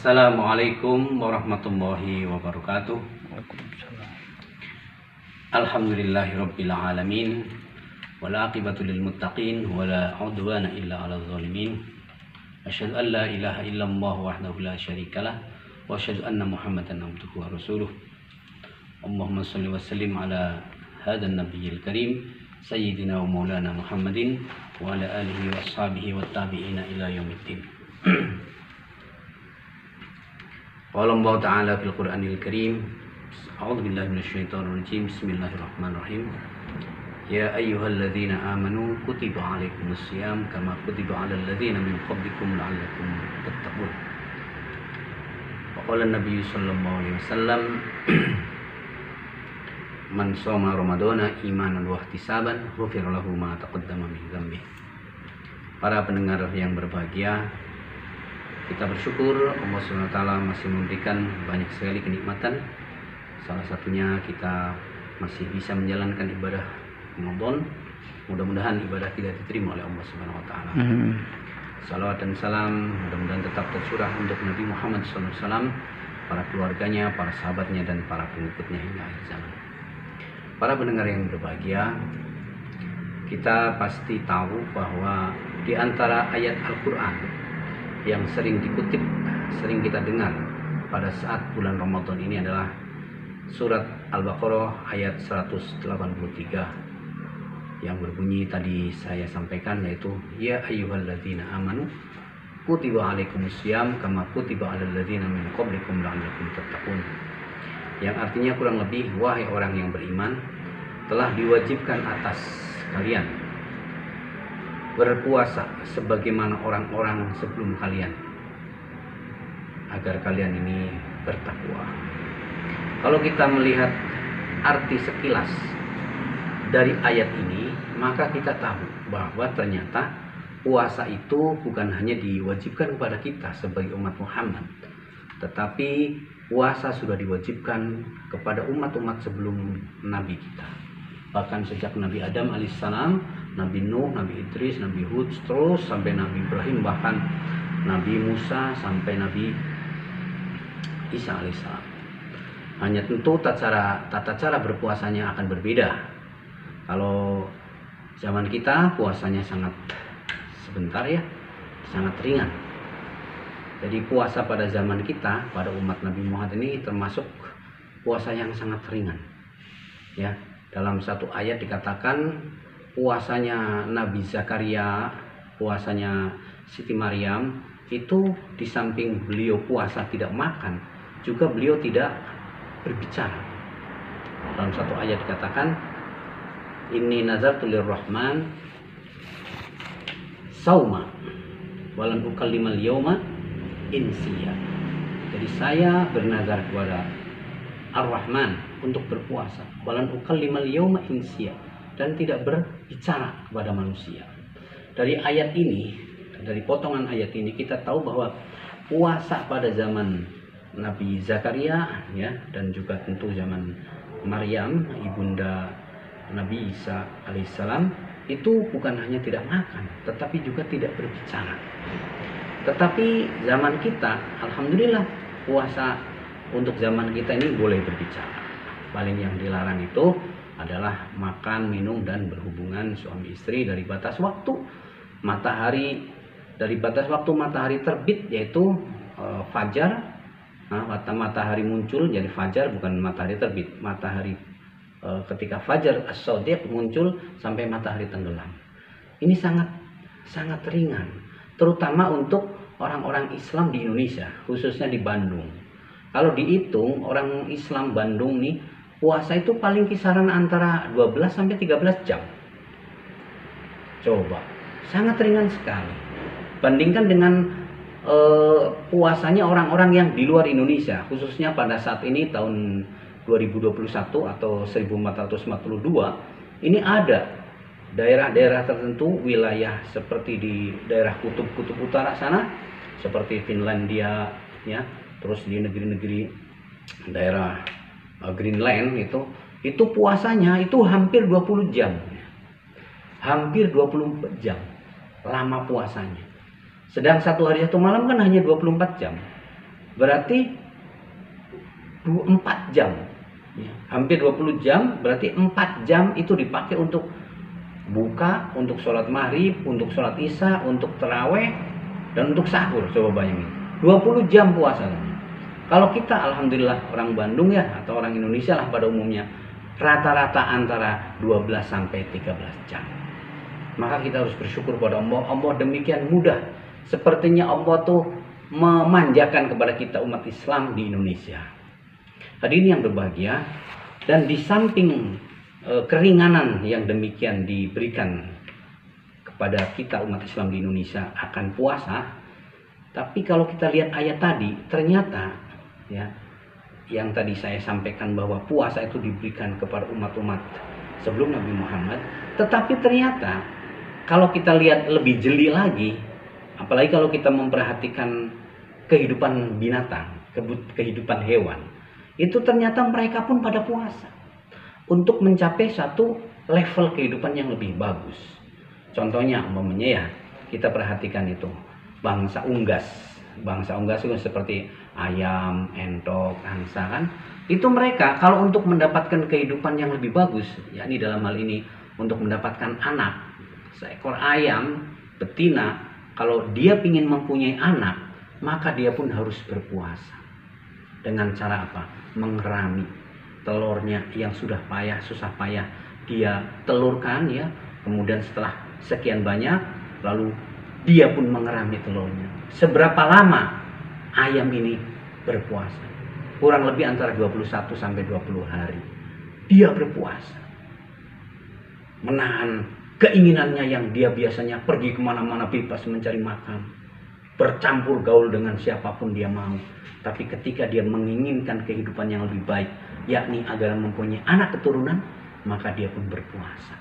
Assalamualaikum warahmatullahi wabarakatuh. Alhamdulillahirabbil alamin wal aqibatu lil muttaqin wala udwana illa 'alal zalimin. Asyhadu an la ilaha illallah wahdahu la syarikalah wa asyhadu anna Muhammadan abduhu wa rasuluh. Allahumma shalli wa sallim ala hadan nabiyil karim sayyidina wa maulana Muhammadin wa ala alihi wa ashabihi wa tabi'ina ila yaumiddin. Qala Allah Ta'ala fil Qur'anil Karim. A'udzu billahi minasyaitonir rajim. Bismillahirrahmanirrahim. Ya ayyuhalladzina amanu kutiba 'alaikumus syiyam kama kutiba 'alal ladzina min qablikum la'allakum tattaqun. Wa qala an-nabiy sallallahu alaihi wasallam man shoma ramadhana imanan wa ihtisaban ghufira lahu ma taqaddama min dzambi. Para pendengar yang berbahagia, kita bersyukur Allah SWT masih memberikan banyak sekali kenikmatan. Salah satunya kita masih bisa menjalankan ibadah Ramadan. Mudah-mudahan ibadah kita diterima oleh Allah SWT. Salawat dan salam mudah-mudahan tetap tercurah untuk Nabi Muhammad SAW, para keluarganya, para sahabatnya, dan para pengikutnya hingga akhir zaman. Para pendengar yang berbahagia, kita pasti tahu bahwa di antara ayat Al-Quran yang sering dikutip, sering kita dengar pada saat bulan Ramadan ini adalah surat Al-Baqarah ayat 183 yang berbunyi tadi saya sampaikan, yaitu ya ayyuhalladzina amanu kutiba 'alaikumus syiyam kama kutiba 'alal ladzina min qablikum la'allakum tattaqun. Yang artinya kurang lebih, wahai orang yang beriman, telah diwajibkan atas kalian berpuasa sebagaimana orang-orang sebelum kalian, agar kalian ini bertakwa. Kalau kita melihat arti sekilas dari ayat ini, maka kita tahu bahwa ternyata puasa itu bukan hanya diwajibkan kepada kita sebagai umat Muhammad, tetapi puasa sudah diwajibkan kepada umat-umat sebelum Nabi kita. Bahkan sejak Nabi Adam alaihissalam, Nabi Nuh, Nabi Idris, Nabi Hud, terus sampai Nabi Ibrahim, bahkan Nabi Musa sampai Nabi Isa alaihissalam. Hanya tentu tata cara berpuasanya akan berbeda. Kalau zaman kita puasanya sangat sebentar ya, sangat ringan. Jadi puasa pada zaman kita, pada umat Nabi Muhammad ini termasuk puasa yang sangat ringan. Ya, dalam satu ayat dikatakan puasanya Nabi Zakaria, puasanya Siti Maryam itu di samping beliau puasa tidak makan, juga beliau tidak berbicara. Dalam satu ayat dikatakan inni nazartu lirrahman sauma walan ukallimal yauma insiya. Jadi saya bernazar kepada Ar-Rahman untuk berpuasa, walan ukallimal yauma insiya, dan tidak berbicara kepada manusia. Dari ayat ini, dari potongan ayat ini kita tahu bahwa puasa pada zaman Nabi Zakaria ya, dan juga tentu zaman Maryam ibunda Nabi Isa alaihissalam, itu bukan hanya tidak makan, tetapi juga tidak berbicara. Tetapi zaman kita, alhamdulillah, puasa untuk zaman kita ini boleh berbicara. Paling yang dilarang itu adalah makan, minum, dan berhubungan suami istri dari batas waktu matahari, dari batas waktu matahari terbit, yaitu fajar. Matahari muncul jadi fajar, bukan matahari terbit. Matahari ketika fajar as-shadiq muncul sampai matahari tenggelam. Ini sangat ringan, terutama untuk orang-orang Islam di Indonesia, khususnya di Bandung. Kalau dihitung orang Islam Bandung nih, puasa itu paling kisaran antara 12 sampai 13 jam. Coba, sangat ringan sekali. Bandingkan dengan puasanya orang-orang yang di luar Indonesia, khususnya pada saat ini tahun 2021 atau 1442, ini ada daerah-daerah tertentu, wilayah seperti di daerah kutub utara sana, seperti Finlandia, ya, terus di negeri-negeri daerah Greenland itu puasanya itu hampir 20 jam. Hampir 24 jam lama puasanya. Sedang satu hari satu malam kan hanya 24 jam. berarti 24 jam. Ya, hampir 20 jam, berarti 4 jam itu dipakai untuk buka, untuk sholat maghrib, untuk sholat isya, untuk terawih, dan untuk sahur. Coba bayangin, 20 jam puasa. Kalau kita alhamdulillah orang Bandung ya, atau orang Indonesia lah pada umumnya, rata-rata antara 12 sampai 13 jam. Maka kita harus bersyukur pada Allah. Allah demikian mudah. Sepertinya Allah tuh memanjakan kepada kita umat Islam di Indonesia. Hadirin yang berbahagia, dan di samping keringanan yang demikian diberikan kepada kita umat Islam di Indonesia akan puasa, tapi kalau kita lihat ayat tadi, ternyata ya, yang tadi saya sampaikan bahwa puasa itu diberikan kepada umat-umat sebelum Nabi Muhammad, tetapi ternyata kalau kita lihat lebih jeli lagi, apalagi kalau kita memperhatikan kehidupan binatang, kehidupan hewan, itu ternyata mereka pun pada puasa untuk mencapai satu level kehidupan yang lebih bagus. Contohnya umpamanya ya, kita perhatikan itu bangsa unggas itu seperti ayam, entok, angsa kan, itu mereka kalau untuk mendapatkan kehidupan yang lebih bagus, yakni dalam hal ini untuk mendapatkan anak, seekor ayam betina kalau dia ingin mempunyai anak, maka dia pun harus berpuasa. Dengan cara apa? Mengerami telurnya yang sudah susah payah dia telurkan ya. Kemudian setelah sekian banyak, lalu dia pun mengerami telurnya. Seberapa lama ayam ini berpuasa? Kurang lebih antara 21 sampai 20 hari. Dia berpuasa. Menahan keinginannya yang dia biasanya pergi kemana-mana bebas mencari makan. Bercampur gaul dengan siapapun dia mau. Tapi ketika dia menginginkan kehidupan yang lebih baik, yakni agar mempunyai anak keturunan, maka dia pun berpuasa.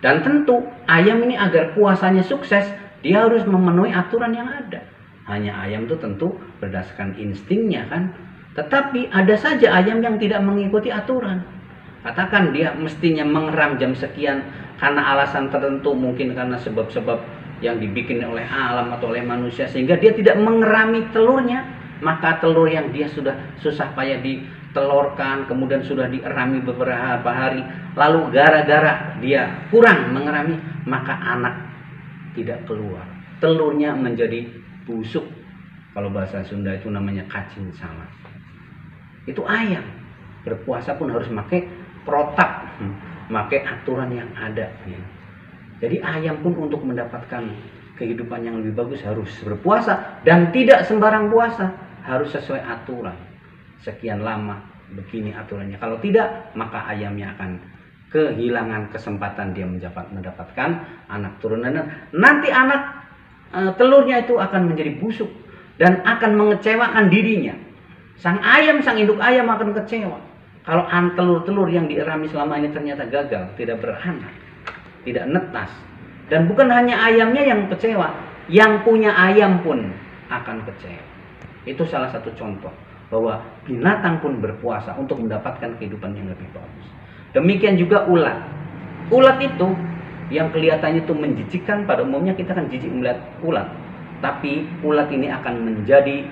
Dan tentu ayam ini agar puasanya sukses, dia harus memenuhi aturan yang ada. Hanya ayam itu tentu berdasarkan instingnya kan. Tetapi ada saja ayam yang tidak mengikuti aturan. Katakan dia mestinya mengeram jam sekian karena alasan tertentu, mungkin karena sebab-sebab yang dibikin oleh alam atau oleh manusia, sehingga dia tidak mengerami telurnya. Maka telur yang dia sudah susah payah ditelurkan, kemudian sudah dierami beberapa hari, lalu gara-gara dia kurang mengerami, maka anak tidak keluar. Telurnya menjadi busuk. Kalau bahasa Sunda itu namanya kacing sama. Itu ayam. Berpuasa pun harus pakai protap, pakai aturan yang ada. Jadi ayam pun untuk mendapatkan kehidupan yang lebih bagus harus berpuasa, dan tidak sembarang puasa. Harus sesuai aturan. Sekian lama begini aturannya. Kalau tidak, maka ayamnya akan kehilangan kesempatan dia mendapatkan anak turunan. Nanti anak telurnya itu akan menjadi busuk dan akan mengecewakan dirinya. Sang induk ayam akan kecewa. Kalau telur-telur yang dierami selama ini ternyata gagal, tidak beranak, tidak netas. Dan bukan hanya ayamnya yang kecewa, yang punya ayam pun akan kecewa. Itu salah satu contoh bahwa binatang pun berpuasa untuk mendapatkan kehidupan yang lebih bagus. Demikian juga ulat. Ulat itu yang kelihatannya itu menjijikkan, pada umumnya kita kan jijik melihat ulat. Tapi ulat ini akan menjadi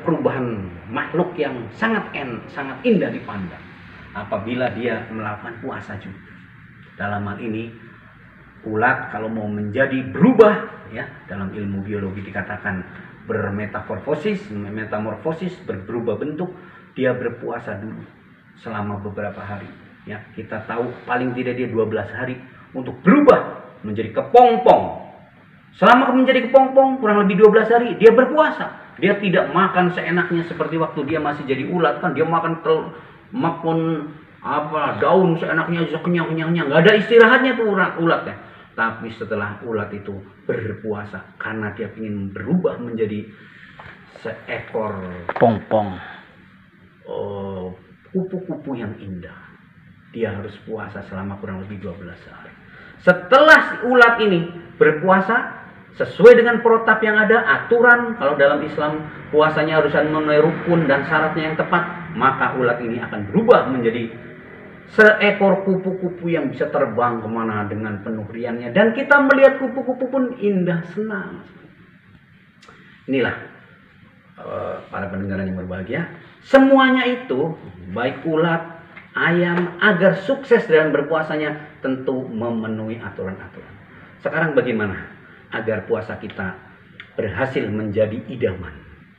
perubahan makhluk yang sangat indah dipandang apabila dia melakukan puasa juga. Dalam hal ini ulat kalau mau menjadi berubah ya, dalam ilmu biologi dikatakan metamorfosis, berubah bentuk, dia berpuasa dulu selama beberapa hari ya. Kita tahu paling tidak dia 12 hari untuk berubah menjadi kepompong. Selama menjadi kepompong kurang lebih 12 hari dia berpuasa. Dia tidak makan seenaknya seperti waktu dia masih jadi ulat kan, dia makan daun seenaknya, kenyang-kenyangnya, nggak ada istirahatnya tuh ulatnya. Tapi setelah ulat itu berpuasa karena dia ingin berubah menjadi seekor pompong, kupu-kupu yang indah, dia harus puasa selama kurang lebih 12 hari. Setelah ulat ini berpuasa sesuai dengan protap yang ada, aturan, kalau dalam Islam puasanya harus memenuhi rukun dan syaratnya yang tepat, maka ulat ini akan berubah menjadi seekor kupu-kupu yang bisa terbang kemana dengan penuh riangnya. Dan kita melihat kupu-kupu pun indah, senang. Inilah para pendengar yang berbahagia, semuanya itu baik ulat, ayam, agar sukses dalam berpuasanya tentu memenuhi aturan-aturan. Sekarang bagaimana agar puasa kita berhasil menjadi idaman?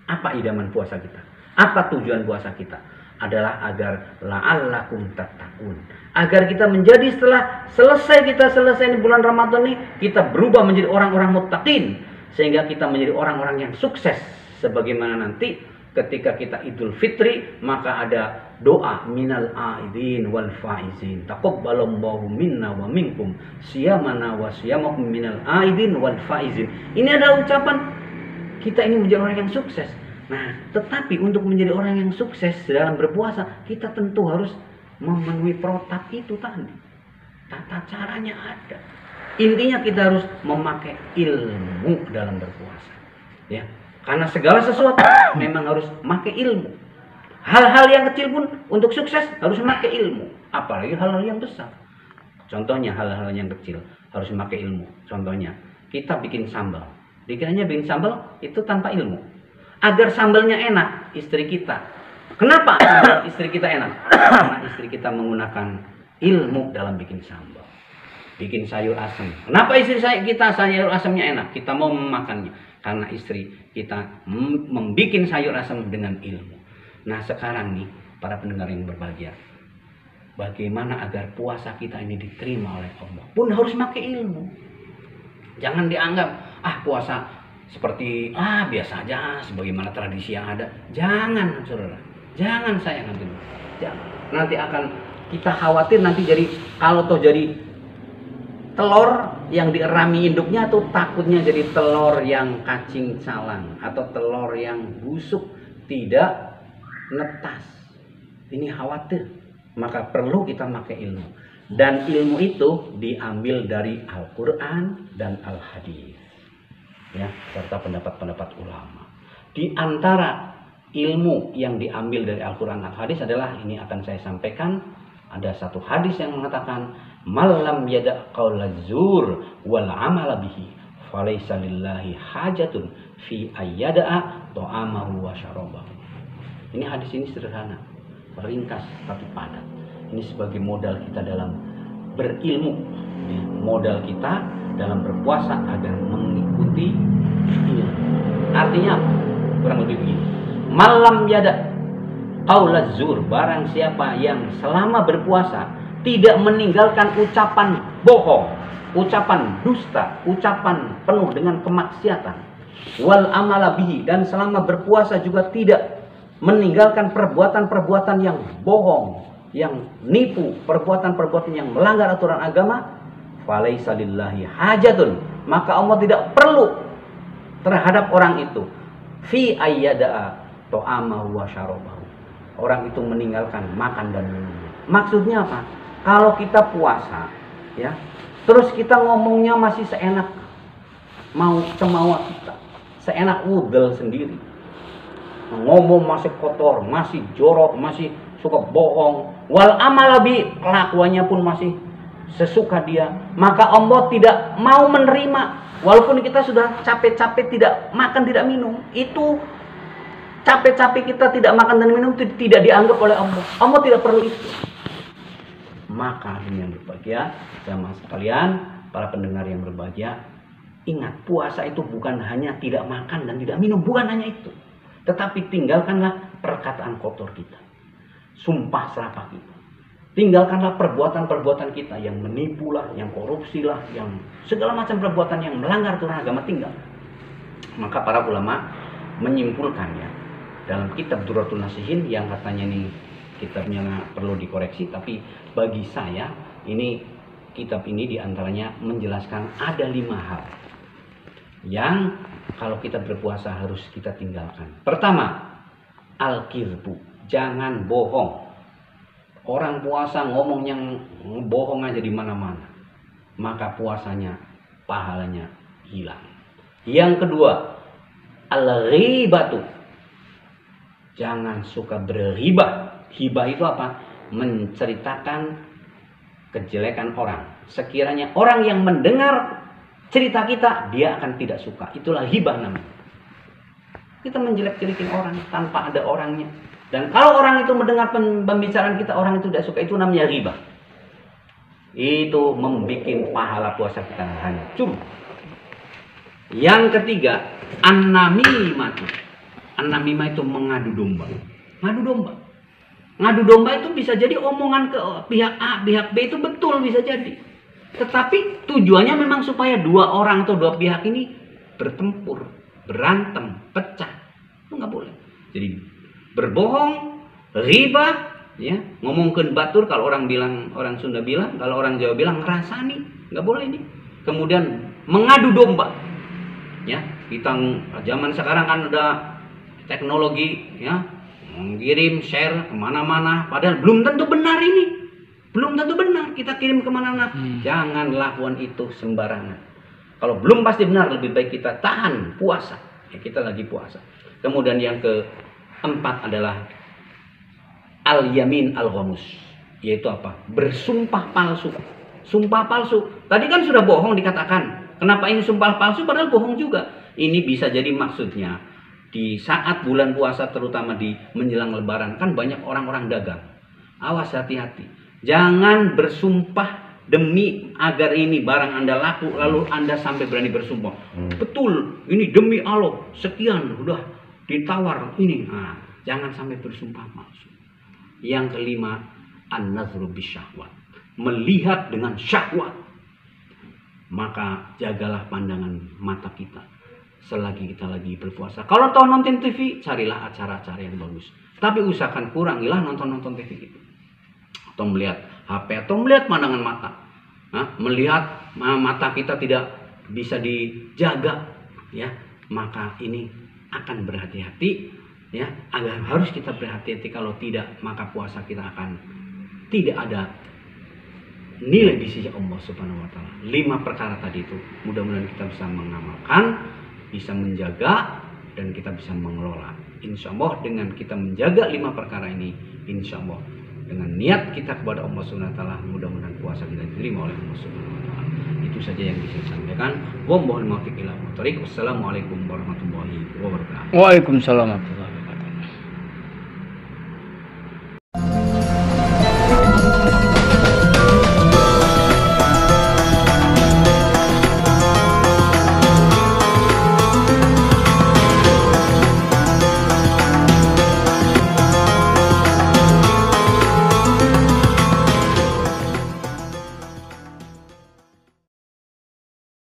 Apa idaman puasa kita? Apa tujuan puasa kita? Adalah agar la'allakum tattaqun. Agar kita menjadi setelah selesai bulan Ramadan ini, kita berubah menjadi orang-orang muttaqin, sehingga kita menjadi orang-orang yang sukses. Sebagaimana nanti ketika kita Idul Fitri, maka ada doa minal aidin wal faizin, taqabbalallahu minna wa minkum siyamana wa siyamakum minal aidin wal faizin. Ini adalah ucapan kita ini menjadi orang yang sukses. Nah, tetapi untuk menjadi orang yang sukses dalam berpuasa, kita tentu harus memenuhi protap itu tadi. Tata caranya ada. Intinya kita harus memakai ilmu dalam berpuasa. Ya, karena segala sesuatu memang harus memakai ilmu. Hal-hal yang kecil pun untuk sukses harus memakai ilmu. Apalagi hal-hal yang besar. Contohnya hal-hal yang kecil harus memakai ilmu. Contohnya kita bikin sambal. Dikiranya bikin sambal itu tanpa ilmu. Agar sambalnya enak, istri kita. Kenapa istri kita enak? Karena istri kita menggunakan ilmu dalam bikin sambal. Bikin sayur asam. Kenapa istri kita sayur asamnya enak? Kita mau memakannya. Karena istri kita membikin sayur asam dengan ilmu. Nah, sekarang nih para pendengar yang berbahagia, bagaimana agar puasa kita ini diterima oleh Allah? Pun harus pakai ilmu. Jangan dianggap puasa seperti biasa aja sebagaimana tradisi yang ada. Jangan, saudara. Jangan sayang nanti. Jangan. Nanti akan kita khawatir nanti jadi, kalau toh jadi telur yang dierami induknya, tuh takutnya jadi telur yang cacing calang atau telur yang busuk, tidak netas. Ini khawatir. Maka perlu kita pakai ilmu. Dan ilmu itu diambil dari Al-Quran dan Al-Hadis. Ya, serta pendapat-pendapat ulama. Di antara ilmu yang diambil dari Al-Quran dan Al-Hadis adalah, ini akan saya sampaikan, ada satu hadis yang mengatakan, malam yada' qaulaz zur wal amala bihi falaysa lillahi hajatun fi ayyada'a ta'amahu wa syarabahu. Ini hadis ini sederhana, ringkas tapi padat. Ini sebagai modal kita dalam berilmu, modal kita dalam berpuasa agar mengikuti ilmu. Artinya kurang lebih begini. Malam yada qaulaz zur, barang siapa yang selama berpuasa tidak meninggalkan ucapan bohong, ucapan dusta, ucapan penuh dengan kemaksiatan, wal amala bihi, dan selama berpuasa juga tidak meninggalkan perbuatan-perbuatan yang bohong, yang nipu, perbuatan-perbuatan yang melanggar aturan agama, falaisa lillahi hajatun, maka Allah tidak perlu terhadap orang itu fi ayyada'a ta'amahu wa syarabahu, orang itu meninggalkan makan dan minum. Maksudnya apa? Kalau kita puasa, ya, terus kita ngomongnya masih seenak mau semau kita, seenak wudel sendiri, ngomong masih kotor, masih jorok, masih suka bohong, wal amalabi, kelakuannya pun masih sesuka dia, maka Allah tidak mau menerima. Walaupun kita sudah capek-capek tidak makan tidak minum, itu capek-capek kita tidak makan dan minum itu tidak dianggap oleh Allah. Allah tidak perlu itu. Maka yang berbahagia, jamaah sekalian, para pendengar yang berbahagia, ingat, puasa itu bukan hanya tidak makan dan tidak minum, bukan hanya itu. Tetapi tinggalkanlah perkataan kotor kita, sumpah serapah kita. Tinggalkanlah perbuatan-perbuatan kita yang menipu lah, yang korupsi lah, yang segala macam perbuatan yang melanggar aturan agama, tinggal. Maka para ulama menyimpulkan, ya, dalam kitab Durratun Nasihin, yang katanya ini kitabnya perlu dikoreksi, tapi bagi saya ini kitab ini diantaranya menjelaskan ada 5 hal yang kalau kita berpuasa harus kita tinggalkan. Pertama, al-kirbu, jangan bohong. Orang puasa ngomong yang bohong aja di mana-mana, maka puasanya, pahalanya hilang. Yang kedua, al-ghibatu, jangan suka berghibah. Hibah itu apa? Menceritakan kejelekan orang. Sekiranya orang yang mendengar cerita kita, dia akan tidak suka. Itulah hibah namanya. Kita menjelek-jelekin orang tanpa ada orangnya. Dan kalau orang itu mendengar pembicaraan kita, orang itu tidak suka, itu namanya riba. Itu membuat pahala puasa kita hancur. Yang ketiga, an-namimah. An-namimah itu mengadu domba. Ngadu domba. Ngadu domba itu bisa jadi omongan ke pihak A, pihak B itu betul bisa jadi. Tetapi tujuannya memang supaya dua orang atau dua pihak ini bertempur, berantem, pecah. Itu nggak boleh. Jadi berbohong, riba, ya, ngomongkeun batur kalau orang Sunda bilang, kalau orang Jawa bilang ngerasani, nggak boleh ini. Kemudian mengadu domba. Ya, kita zaman sekarang kan ada teknologi, ya, mengirim share kemana-mana, padahal belum tentu benar ini. Belum tentu benar kita kirim kemana-mana. Jangan lakukan itu sembarangan. Kalau belum pasti benar, lebih baik kita tahan puasa. Ya, kita lagi puasa. Kemudian yang keempat adalah al-yamin al-ghamus. Yaitu apa? Bersumpah palsu. Sumpah palsu. Tadi kan sudah bohong dikatakan. Kenapa ini sumpah palsu? Padahal bohong juga. Ini bisa jadi maksudnya di saat bulan puasa, terutama di menjelang lebaran, kan banyak orang-orang dagang. Awas, hati-hati. Jangan bersumpah demi agar ini barang Anda laku, lalu Anda sampai berani bersumpah. Betul, ini demi Allah, sekian, udah ditawar ini. Nah, jangan sampai bersumpah palsu. Yang kelima, an-nazru bisyahwat. Melihat dengan syahwat. Maka jagalah pandangan mata kita selagi kita lagi berpuasa. Kalau tahu nonton TV, carilah acara-acara yang bagus. Tapi usahakan kurangilah nonton-nonton TV itu. Atau melihat HP, atau melihat pandangan mata. Melihat mata kita tidak bisa dijaga, ya, maka ini akan berhati-hati, ya, agar harus kita berhati-hati. Kalau tidak, maka puasa kita akan tidak ada nilai di sisi Allah Subhanahu wa taala. 5 perkara tadi itu mudah-mudahan kita bisa mengamalkan, bisa menjaga, dan kita bisa mengelola. Insya Allah dengan kita menjaga 5 perkara ini, insya Allah dengan niat kita kepada Allah Subhanahu wa taala, mudah-mudahan puasa kita diterima oleh Allah Subhanahu wa taala. Itu saja yang bisa saya sampaikan. Wassalamualaikum warahmatullahi wabarakatuh. Waalaikumsalam warahmatullahi wabarakatuh.